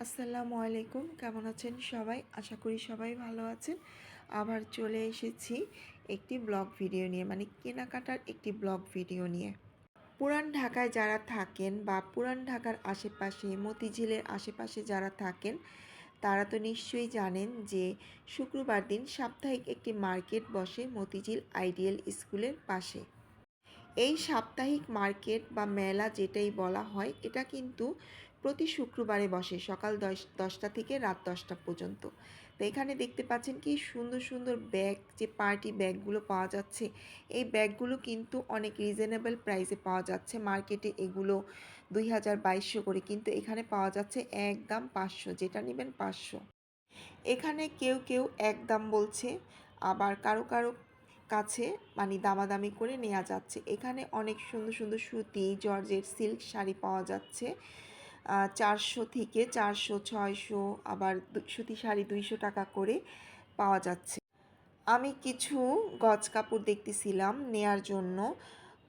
আসসালামু আলাইকুম, কেমন আছেন সবাই? আশা করি সবাই ভালো আছেন। আবার চলে এসেছি একটি ব্লগ ভিডিও নিয়ে, মানে কেনাকাটার একটি ব্লগ ভিডিও নিয়ে। পুরান ঢাকায় যারা থাকেন বা পুরান ঢাকার আশেপাশে মতিঝিলের আশেপাশে যারা থাকেন তারা তো নিশ্চয়ই জানেন যে শুক্রবার দিন সাপ্তাহিক একটি মার্কেট বসে মতিঝিল আইডিয়াল স্কুলের পাশে। এই সাপ্তাহিক মার্কেট বা মেলা যেটাই বলা হয়, এটা কিন্তু প্রতি শুক্রবারে বসে সকাল 10টা থেকে রাত 10টা পর্যন্ত। তো এখানে দেখতে পাচ্ছেন কি সুন্দর সুন্দর ব্যাগ, যে পার্টি ব্যাগগুলো পাওয়া যাচ্ছে। এই ব্যাগগুলো কিন্তু অনেক রিজনেবল প্রাইসে পাওয়া যাচ্ছে। মার্কেটে এগুলো 2200 করে, কিন্তু এখানে পাওয়া যাচ্ছে একদম 500, যেটা নেবেন 500। এখানে কেউ কেউ একদম বলছে, আবার কারো কারো কাছে মানে দামাদামি করে নেওয়া যাচ্ছে। এখানে অনেক সুন্দর সুন্দর সুতি জর্জেট সিল্ক শাড়ি পাওয়া যাচ্ছে 400 থেকে 400, 600, আবার সুতি শাড়ি 200 টাকা করে পাওয়া যাচ্ছে। আমি কিছু গজ কাপড় দেখতেছিলাম নেয়ার জন্য।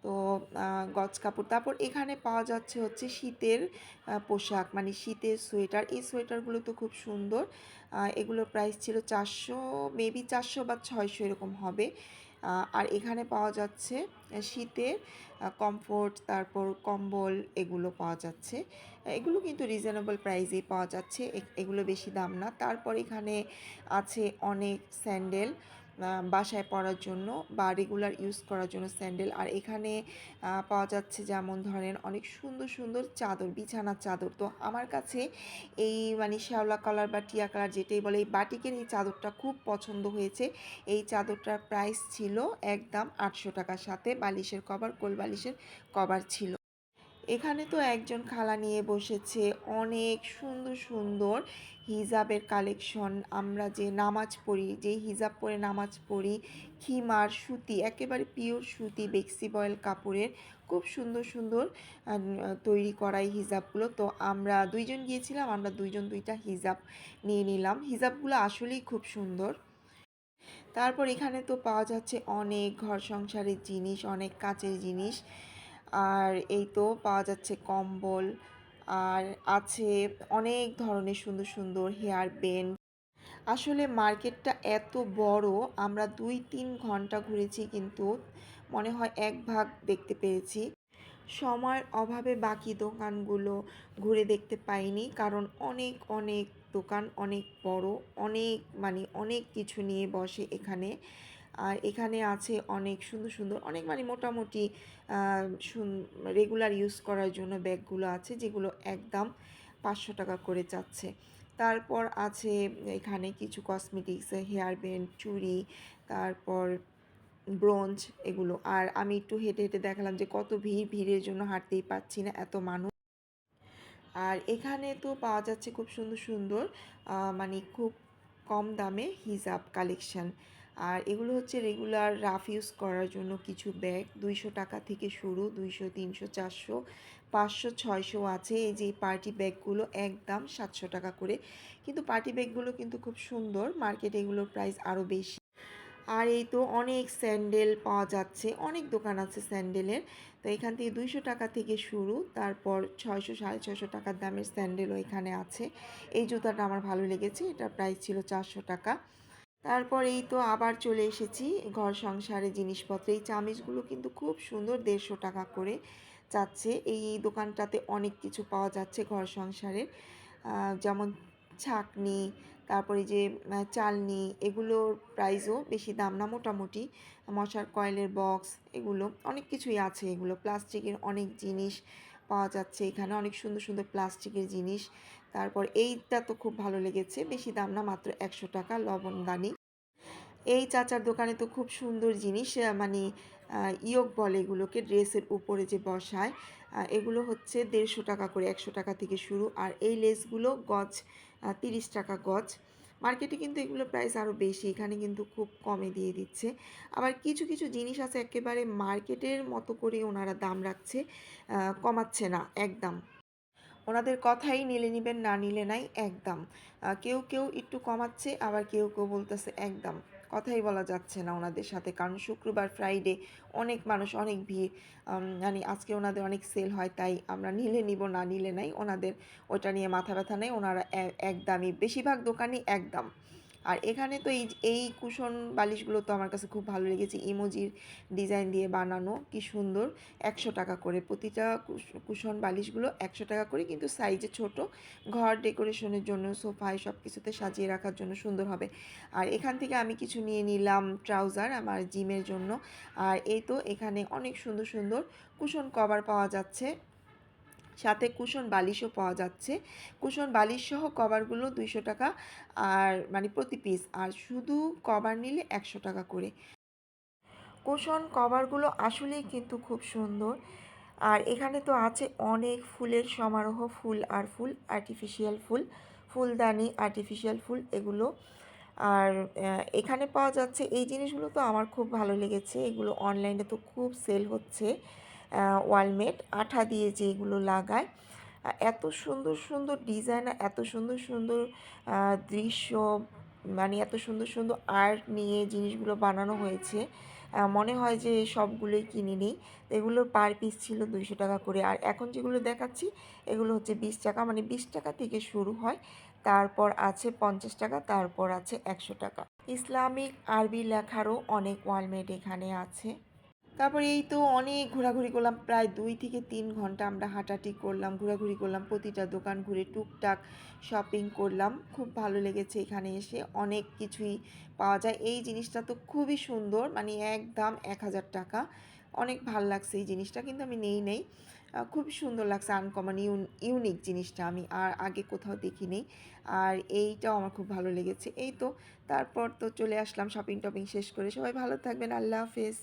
তো গজ কাপড়, তারপর এখানে পাওয়া যাচ্ছে হচ্ছে শীতের পোশাক, মানে শীতের সোয়েটার। এই সোয়েটারগুলো তো খুব সুন্দর। এগুলোর প্রাইস ছিল 400, মেবি 400 বা 600 এরকম হবে। আর এখানে পাওয়া যাচ্ছে শীতের কমফোর্ট, তারপর কম্বল, এগুলো পাওয়া যাচ্ছে। এগুলো কিন্তু রিজনেবল প্রাইসেই পাওয়া যাচ্ছে, এগুলো বেশি দাম না। তারপর এখানে আছে অনেক স্যান্ডেল, বাসায় পরার জন্য বা রেগুলার ইউজ করার জন্য স্যান্ডেল। আর এখানে পাওয়া যাচ্ছে যেমন ধরেন অনেক সুন্দর সুন্দর চাদর, বিছানার চাদর। তো আমার কাছে এই মানে শ্যাওলা কালার বা টিয়া কালার যেটাই বলে, এই বাটিকের এই চাদরটা খুব পছন্দ হয়েছে। এই চাদরটার প্রাইস ছিল একদম 800 টাকার, সাথে বালিশের কভার, কোল বালিশের কভার ছিল। এখানে তো একজন খালা নিয়ে বসেছে অনেক সুন্দর সুন্দর হিজাবের কালেকশন। আমরা যে নামাজ পড়ি, যে হিজাব পরে নামাজ পড়ি, খিমার, সুতি, একেবারে পিওর সুতি বেক্সি বয়েল কাপড়ের খুব সুন্দর সুন্দর তৈরি করা এই হিজাবগুলো। তো আমরা দুইজন গিয়েছিলাম, আমরা দুইজন দুইটা হিজাব নিয়ে নিলাম। হিজাবগুলো আসলেই খুব সুন্দর। তারপর এখানে তো পাওয়া যাচ্ছে অনেক ঘর সংসারের জিনিস, অনেক কাচের জিনিস। আর এই তো পাওয়া যাচ্ছে কম্বল, আর আছে অনেক ধরনের সুন্দর সুন্দর হেয়ার ব্যান্ড। আসলে মার্কেটটা এত বড়, আমরা 2-3 ঘন্টা ঘুরেছি, কিন্তু মনে হয় এক ভাগ দেখতে পেরেছি। সময়ের অভাবে বাকি দোকানগুলো ঘুরে দেখতে পাইনি, কারণ অনেক অনেক দোকান, অনেক বড়, অনেক মানে অনেক কিছু নিয়ে বসে এখানে। আর এখানে আছে অনেক সুন্দর সুন্দর, অনেক মানে মোটামুটি রেগুলার ইউজ করার জন্য ব্যাগগুলো আছে, যেগুলো একদম 500 টাকা করে যাচ্ছে। তারপর আছে এখানে কিছু কসমেটিক্স, হেয়ার ব্যান্ড, চুড়ি, তারপর ব্রোঞ্জ, এগুলো। আর আমি একটু হেঁটে হেঁটে দেখালাম যে কত ভিড়, ভিড়ের জন্য হাঁটতেই পারছি না, এত মানুষ। আর এখানে তো পাওয়া যাচ্ছে খুব সুন্দর সুন্দর মানে খুব কম দামে হিজাব কালেকশান। আর এগুলো হচ্ছে রেগুলার রাফ ইউজ করার জন্য কিছু ব্যাগ, 200 টাকা থেকে শুরু, 200, 300, 400, 500, 600 আছে। এই যে পার্টি ব্যাগগুলো একদম 700 টাকা করে, কিন্তু পার্টি ব্যাগগুলো কিন্তু খুব সুন্দর। মার্কেটে এগুলোর প্রাইস আরও বেশি। আর এই তো অনেক স্যান্ডেল পাওয়া যাচ্ছে, অনেক দোকান আছে স্যান্ডেলের। তো এখান থেকে 200 টাকা থেকে শুরু, তারপর 600, 650 টাকার দামের স্যান্ডেলও এখানে আছে। এই জুতাটা আমার ভালো লেগেছে, এটার প্রাইস ছিল 400 টাকা। তারপর এই তো আবার চলে এসেছি ঘর সংসারের জিনিসপত্র। এই চামিচগুলো কিন্তু খুব সুন্দর, 150 টাকা করে যাচ্ছে। এই দোকানটাতে অনেক কিছু পাওয়া যাচ্ছে ঘর সংসারের, যেমন ছাঁকনি, তারপরে যে চালনি, এগুলোর প্রাইসও বেশি দাম না, মোটামুটি। মশার কয়েলের বক্স, এগুলো অনেক কিছুই আছে। এগুলো প্লাস্টিকের অনেক জিনিস পাওয়া যাচ্ছে এখানে, অনেক সুন্দর সুন্দর প্লাস্টিকের জিনিস। তারপর এইটা তো খুব ভালো লেগেছে, বেশি দাম না, মাত্র 100 টাকা, লবণদানি। এই চাচার দোকানে তো খুব সুন্দর জিনিস, মানে ইয়োক বলে এগুলোকে, ড্রেসের উপরে যে বসায়। এগুলো হচ্ছে 150 টাকা করে, 100 টাকা থেকে শুরু। আর এই লেসগুলো গজ 30 টাকা গজ। মার্কেটে কিন্তু এগুলো প্রাইস আরও বেশি, এখানে কিন্তু খুব কমে দিয়ে দিচ্ছে। আবার কিছু কিছু জিনিস আছে একেবারে মার্কেটের মতো করে ওনারা দাম রাখছে, কমাচ্ছে না একদম। ওনাদের কথাই নিলে নিবেন, না নিলে নাই, একদম। কেউ কেউ একটু কমাচ্ছে, আবার কেউ কেউ বলতেছে একদম। কথাই বলা যাচ্ছে না ওনাদের সাথে, কারণ শুক্রবার ফ্রাইডে অনেক মানুষ, অনেক ভিড়। মানে আজকে ওনাদের অনেক সেল হয়, তাই আমরা নিলে নিব, না নিলে নাই, ওনাদের ওটা নিয়ে মাথা ব্যথা নেই। ওনারা একদমই, বেশিরভাগ দোকানই একদম। আর এখানে তো এই কুশন বালিশগুলো তো আমার কাছে খুব ভালো লেগেছে, ইমোজির ডিজাইন দিয়ে বানানো, কি সুন্দর। 100 টাকা করে প্রতিটা কুশন বালিশগুলো, 100 টাকা করে, কিন্তু সাইজে ছোট, ঘর ডেকোরেশনের জন্য, সোফায় সব কিছুতে সাজিয়ে রাখার জন্য সুন্দর হবে। আর এখান থেকে আমি কিছু নিয়ে নিলাম ট্রাউজার আমার জিমের জন্য। আর এই তো এখানে অনেক সুন্দর সুন্দর কুশন কভার পাওয়া যাচ্ছে, সাথে কুশন বালিশও পাওয়া যাচ্ছে। কুশন বালিশ সহ কভারগুলো 200 টাকা, আর মানে প্রতি পিস, আর শুধু কভার নিলে 100 টাকা করে। কুশন কভারগুলো আসলেই কিন্তু খুব সুন্দর। আর এখানে তো আছে অনেক ফুলের সমারোহ, ফুল আর ফুল, আর্টিফিশিয়াল ফুল, ফুলদানি, আর্টিফিশিয়াল ফুল এগুলো। আর এখানে পাওয়া যাচ্ছে এই জিনিসগুলো, তো আমার খুব ভালো লেগেছে। এগুলো অনলাইনে তো খুব সেল হচ্ছে। ওয়ালমেট আঠা দিয়ে যেগুলো লাগায়, এত সুন্দর সুন্দর ডিজাইন, এত সুন্দর সুন্দর দৃশ্য, মানে এত সুন্দর সুন্দর আর্ট নিয়ে জিনিসগুলো বানানো হয়েছে। মনে হয় যে সবগুলোই কিনে নিই। এগুলোর পার পিস ছিল 200 টাকা করে। আর এখন যেগুলো দেখাচ্ছি এগুলো হচ্ছে 20 টাকা, মানে 20 টাকা থেকে শুরু হয়, তারপর আছে 50 টাকা, তারপর আছে 100 টাকা। ইসলামিক আরবি লেখারও অনেক ওয়ালমেট এখানে আছে। তারপরে এই তো অনেক ঘোরাঘুরি করলাম, প্রায় 2 থেকে 3 ঘন্টা আমরা হাঁটাহাঁটি করলাম, ঘোরাঘুরি করলাম, প্রতিটা দোকান ঘুরে টুকটাক শপিং করলাম। খুব ভালো লেগেছে এখানে এসে, অনেক কিছুই পাওয়া যায়। এই জিনিসটা তো খুবই সুন্দর, মানে একদম 1000 টাকা। অনেক ভাল লাগছে এই জিনিসটা, কিন্তু আমি নেই। খুব সুন্দর লাগছে, আনকমন ইউনিক জিনিসটা আমি আর আগে কোথাও দেখিনি। আর এইটাও আমার খুব ভালো লেগেছে। এই তো তারপর তো চলে আসলাম শপিং টপিং শেষ করে। সবাই ভালো থাকবেন, আল্লাহ হাফেজ।